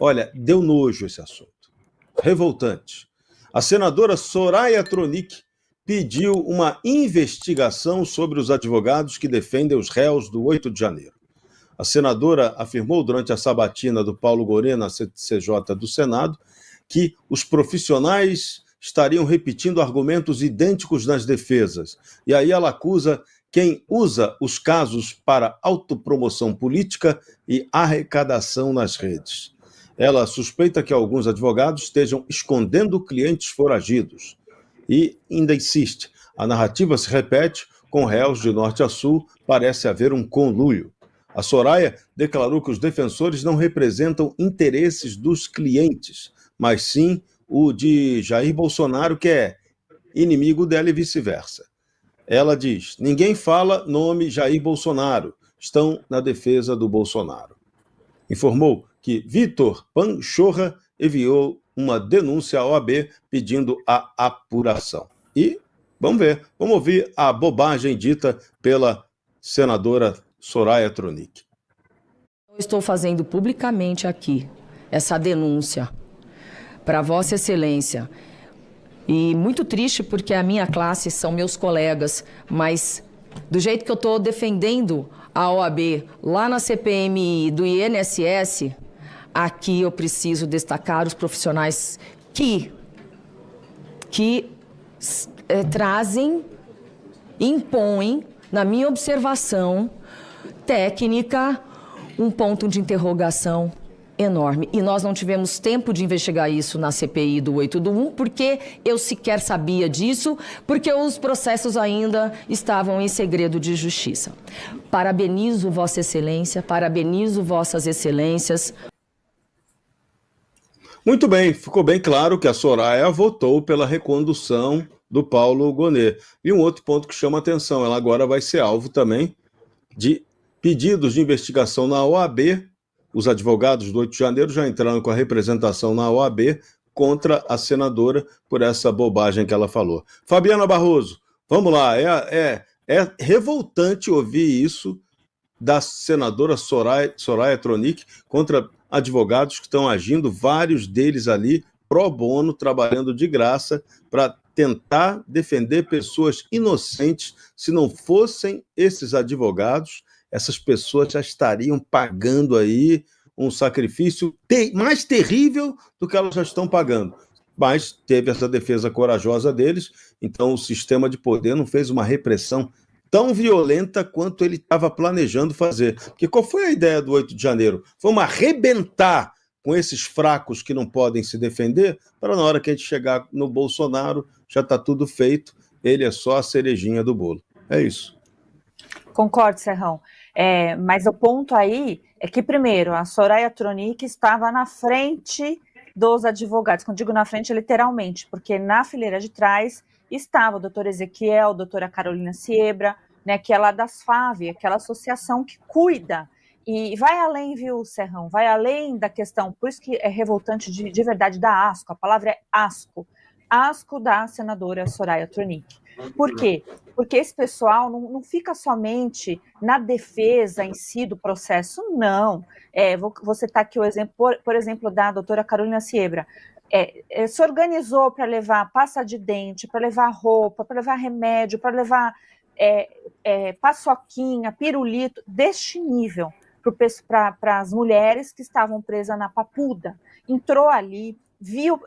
Olha, deu nojo esse assunto. Revoltante. A senadora Soraya Tronic pediu uma investigação sobre os advogados que defendem os réus do 8 de janeiro. A senadora afirmou durante a sabatina do Paulo Gonet na CCJ do Senado que os profissionais estariam repetindo argumentos idênticos nas defesas. E aí ela acusa quem usa os casos para autopromoção política e arrecadação nas redes. Ela suspeita que alguns advogados estejam escondendo clientes foragidos. E ainda insiste, a narrativa se repete, com réus de norte a sul, parece haver um conluio. A Soraya declarou que os defensores não representam interesses dos clientes, mas sim o de Jair Bolsonaro, que é inimigo dela e vice-versa. Ela diz, ninguém fala nome Jair Bolsonaro, estão na defesa do Bolsonaro. Informou que Vitor Panchorra enviou uma denúncia à OAB pedindo a apuração. E vamos ver, vamos ouvir a bobagem dita pela senadora Soraya Tronic. Eu estou fazendo publicamente aqui essa denúncia para Vossa Excelência. E muito triste porque a minha classe são meus colegas, mas do jeito que eu estou defendendo a OAB lá na CPMI do INSS, aqui eu preciso destacar os profissionais que trazem, impõem, na minha observação técnica, um ponto de interrogação enorme. E nós não tivemos tempo de investigar isso na CPI do 8 do 1, porque eu sequer sabia disso, porque os processos ainda estavam em segredo de justiça. Parabenizo Vossa Excelência, parabenizo Vossas Excelências. Muito bem, ficou bem claro que a Soraya votou pela recondução do Paulo Gonet. E um outro ponto que chama atenção, ela agora vai ser alvo também de pedidos de investigação na OAB. Os advogados do 8 de janeiro já entraram com a representação na OAB contra a senadora por essa bobagem que ela falou. Fabiana Barroso, vamos lá, é revoltante ouvir isso da senadora Soraya Tronic contra advogados que estão agindo, vários deles ali, pro bono, trabalhando de graça para tentar defender pessoas inocentes. Se não fossem esses advogados, essas pessoas já estariam pagando aí um sacrifício mais terrível do que elas já estão pagando. Mas teve essa defesa corajosa deles, então o sistema de poder não fez uma repressão tão violenta quanto ele estava planejando fazer. Porque qual foi a ideia do 8 de janeiro? Vamos arrebentar com esses fracos que não podem se defender, para na hora que a gente chegar no Bolsonaro, já está tudo feito, ele é só a cerejinha do bolo. É isso. Concordo, Serrão. Mas o ponto aí é que, primeiro, a Soraya Tronic estava na frente dos advogados. Quando digo na frente, é literalmente, porque na fileira de trás estava o doutor Ezequiel, a doutora Carolina Siebra, né, que é lá das FAV, aquela associação que cuida. E vai além, viu, Serrão? Vai além da questão, por isso que é revoltante de verdade da ASCO, a palavra é ASCO da senadora Soraya Tronic. Por quê? Porque esse pessoal não fica somente na defesa em si do processo, não. Vou citar aqui o exemplo, por exemplo, da doutora Carolina Siebra. Se organizou para levar pasta de dente, para levar roupa, para levar remédio, para levar paçoquinha, pirulito, deste nível, para as mulheres que estavam presas na Papuda. Entrou ali,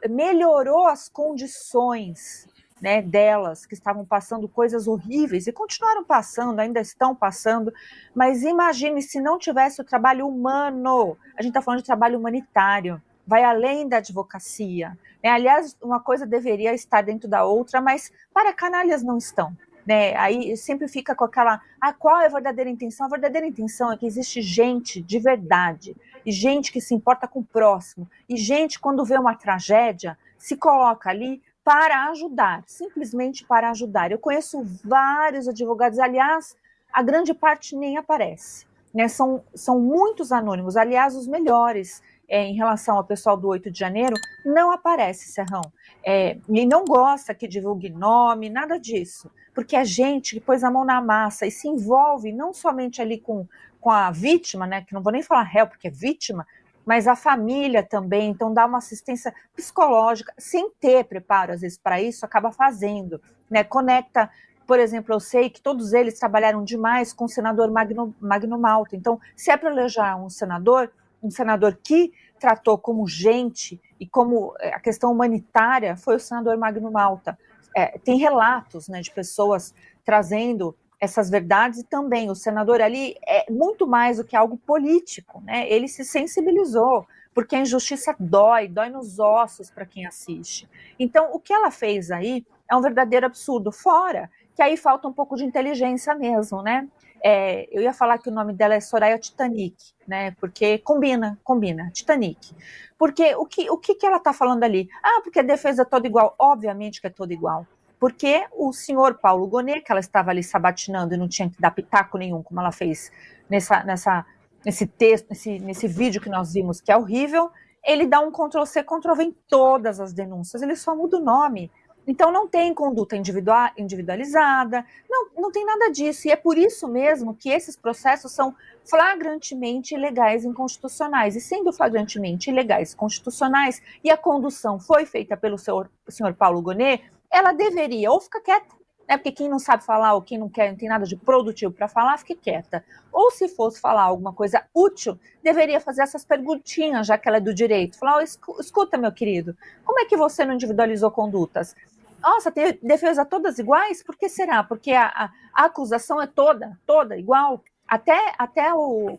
melhorou as condições, né, delas, que estavam passando coisas horríveis, e continuaram passando, ainda estão passando, mas imagine se não tivesse o trabalho humano. A gente está falando de trabalho humanitário, vai além da advocacia, né? Aliás, uma coisa deveria estar dentro da outra, mas para canalhas não estão, né? Aí sempre fica com aquela, qual é a verdadeira intenção? A verdadeira intenção é que existe gente de verdade, e gente que se importa com o próximo, e gente, quando vê uma tragédia, se coloca ali para ajudar, simplesmente para ajudar. Eu conheço vários advogados, aliás, a grande parte nem aparece, né? São muitos anônimos, aliás, os melhores em relação ao pessoal do 8 de janeiro, não aparece, Serrão. E não gosta que divulgue nome, nada disso, porque é gente que pôs a mão na massa e se envolve não somente ali com a vítima, né, que não vou nem falar réu, porque é vítima, mas a família também, então dá uma assistência psicológica, sem ter preparo, às vezes, para isso, acaba fazendo, né? Conecta, por exemplo, eu sei que todos eles trabalharam demais com o senador Magno Malta, então, se é para eleger um senador que tratou como gente e como a questão humanitária, foi o senador Magno Malta. Tem relatos, né, de pessoas trazendo essas verdades, e também o senador ali é muito mais do que algo político, né? Ele se sensibilizou, porque a injustiça dói nos ossos para quem assiste. Então, o que ela fez aí é um verdadeiro absurdo, fora que aí falta um pouco de inteligência mesmo, né? Eu ia falar que o nome dela é Soraya Titanic, né? Porque combina, Titanic. Porque o que ela está falando ali? Porque a defesa é toda igual. Obviamente que é toda igual. Porque o senhor Paulo Gonet, que ela estava ali sabatinando e não tinha que dar pitaco nenhum, como ela fez nesse texto, nesse vídeo que nós vimos, que é horrível, ele dá um Ctrl-C, Ctrl-V em todas as denúncias, ele só muda o nome. Então não tem conduta individualizada, não tem nada disso, e é por isso mesmo que esses processos são flagrantemente ilegais e inconstitucionais, e sendo flagrantemente ilegais e constitucionais, e a condução foi feita pelo senhor Paulo Gonet, ela deveria ou ficar quieta, né, porque quem não sabe falar ou quem não quer, não tem nada de produtivo para falar, fique quieta. Ou se fosse falar alguma coisa útil, deveria fazer essas perguntinhas, já que ela é do direito. Falar, escuta, meu querido, como é que você não individualizou condutas? Nossa, tem defesa todas iguais? Por que será? Porque a acusação é toda igual. Até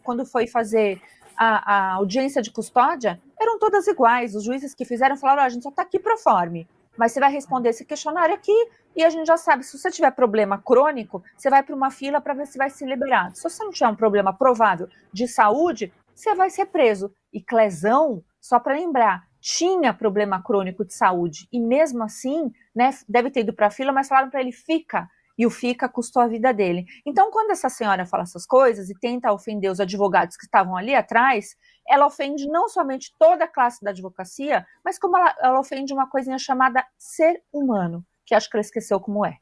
quando foi fazer a audiência de custódia, eram todas iguais. Os juízes que fizeram falaram, a gente só está aqui pro forme, mas você vai responder esse questionário aqui e a gente já sabe, se você tiver problema crônico, você vai para uma fila para ver se vai ser liberado. Se você não tiver um problema provável de saúde, você vai ser preso. E Clezão, só para lembrar, tinha problema crônico de saúde e mesmo assim, né, deve ter ido para a fila, mas falaram para ele, fica. E o fica custou a vida dele. Então, quando essa senhora fala essas coisas e tenta ofender os advogados que estavam ali atrás, ela ofende não somente toda a classe da advocacia, mas como ela ofende uma coisinha chamada ser humano, que acho que ela esqueceu como é.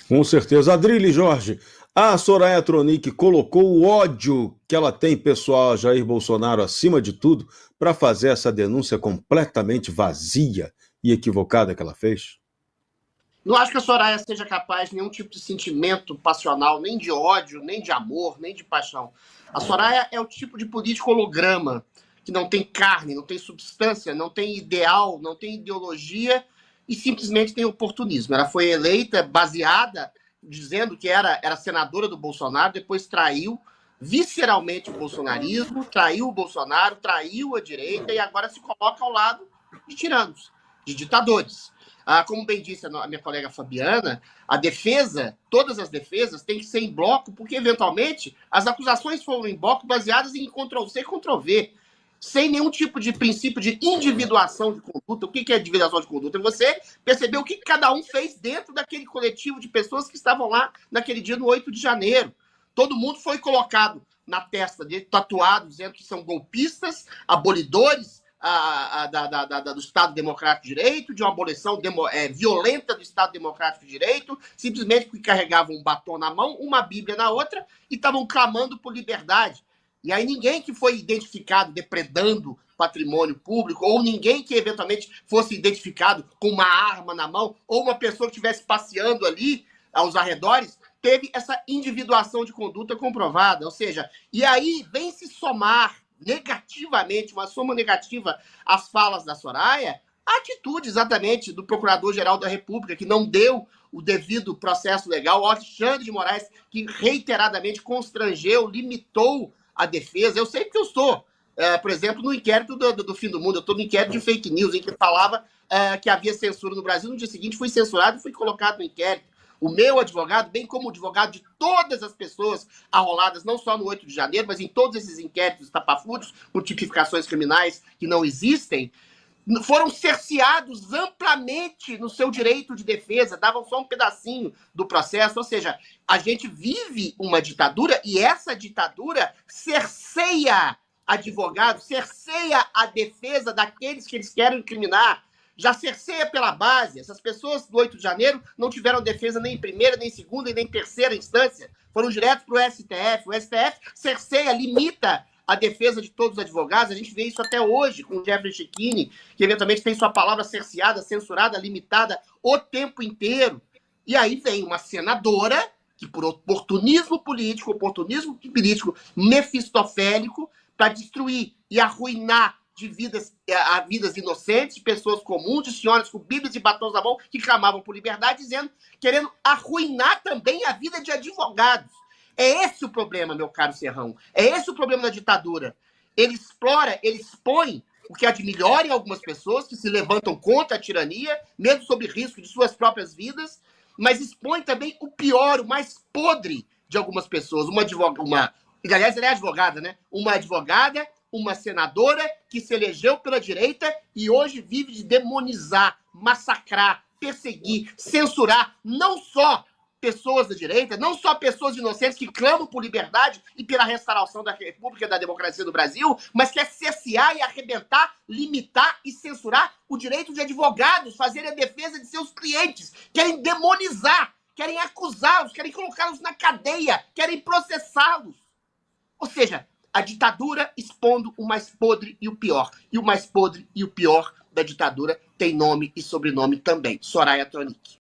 Com certeza. Adrilles Jorge, a Soraya Tronic colocou o ódio que ela tem pessoal a Jair Bolsonaro acima de tudo para fazer essa denúncia completamente vazia e equivocada que ela fez? Não acho que a Soraya seja capaz de nenhum tipo de sentimento passional, nem de ódio, nem de amor, nem de paixão. A Soraya é o tipo de político holograma, que não tem carne, não tem substância, não tem ideal, não tem ideologia e simplesmente tem oportunismo. Ela foi eleita baseada, dizendo que era senadora do Bolsonaro, depois traiu visceralmente o bolsonarismo, traiu o Bolsonaro, traiu a direita e agora se coloca ao lado de tiranos, de ditadores. Como bem disse a minha colega Fabiana, a defesa, todas as defesas, têm que ser em bloco, porque, eventualmente, as acusações foram em bloco baseadas em Ctrl-C e Ctrl-V, sem nenhum tipo de princípio de individuação de conduta. O que é individuação de conduta? É você perceber o que cada um fez dentro daquele coletivo de pessoas que estavam lá naquele dia, no 8 de janeiro. Todo mundo foi colocado na testa dele, tatuado, dizendo que são golpistas, abolidores, do Estado Democrático de Direito, de uma abolição violenta do Estado Democrático de Direito, simplesmente porque carregavam um batom na mão, uma Bíblia na outra, e estavam clamando por liberdade. E aí ninguém que foi identificado depredando patrimônio público, ou ninguém que eventualmente fosse identificado com uma arma na mão, ou uma pessoa que estivesse passeando ali aos arredores, teve essa individuação de conduta comprovada. Ou seja, e aí vem se somar negativamente, uma soma negativa às falas da Soraya, a atitude exatamente do Procurador-Geral da República, que não deu o devido processo legal, o Alexandre de Moraes, que reiteradamente constrangeu, limitou a defesa. Eu sei porque eu estou, por exemplo, no inquérito do Fim do Mundo, eu estou no inquérito de fake news, em que falava que havia censura no Brasil, no dia seguinte fui censurado e fui colocado no inquérito. O meu advogado, bem como o advogado de todas as pessoas arroladas, não só no 8 de janeiro, mas em todos esses inquéritos estapafúrdios, por tipificações criminais que não existem, foram cerceados amplamente no seu direito de defesa, davam só um pedacinho do processo. Ou seja, a gente vive uma ditadura e essa ditadura cerceia advogados, cerceia a defesa daqueles que eles querem incriminar, já cerceia pela base. Essas pessoas do 8 de janeiro não tiveram defesa nem em primeira, nem em segunda e nem em terceira instância. Foram direto para o STF. O STF cerceia, limita a defesa de todos os advogados. A gente vê isso até hoje com o Jeffrey Chechini, que eventualmente tem sua palavra cerceada, censurada, limitada o tempo inteiro. E aí vem uma senadora que, por oportunismo político mefistofélico, para destruir e arruinar de vidas inocentes, de pessoas comuns, de senhoras com bíblias e batons na mão que clamavam por liberdade, querendo arruinar também a vida de advogados. É esse o problema, meu caro Serrão. É esse o problema da ditadura. Ele explora, ele expõe o que há de melhor em algumas pessoas que se levantam contra a tirania, mesmo sob risco de suas próprias vidas, mas expõe também o pior, o mais podre de algumas pessoas. Aliás, ela é advogada, né? Uma advogada, uma senadora que se elegeu pela direita e hoje vive de demonizar, massacrar, perseguir, censurar, não só pessoas da direita, não só pessoas inocentes que clamam por liberdade e pela restauração da República e da democracia do Brasil, mas quer cercear e arrebentar, limitar e censurar o direito de advogados fazerem a defesa de seus clientes, querem demonizar, querem acusá-los, querem colocá-los na cadeia, querem processá-los. Ou seja, a ditadura expondo o mais podre e o pior. E o mais podre e o pior da ditadura tem nome e sobrenome também, Soraya Tronic.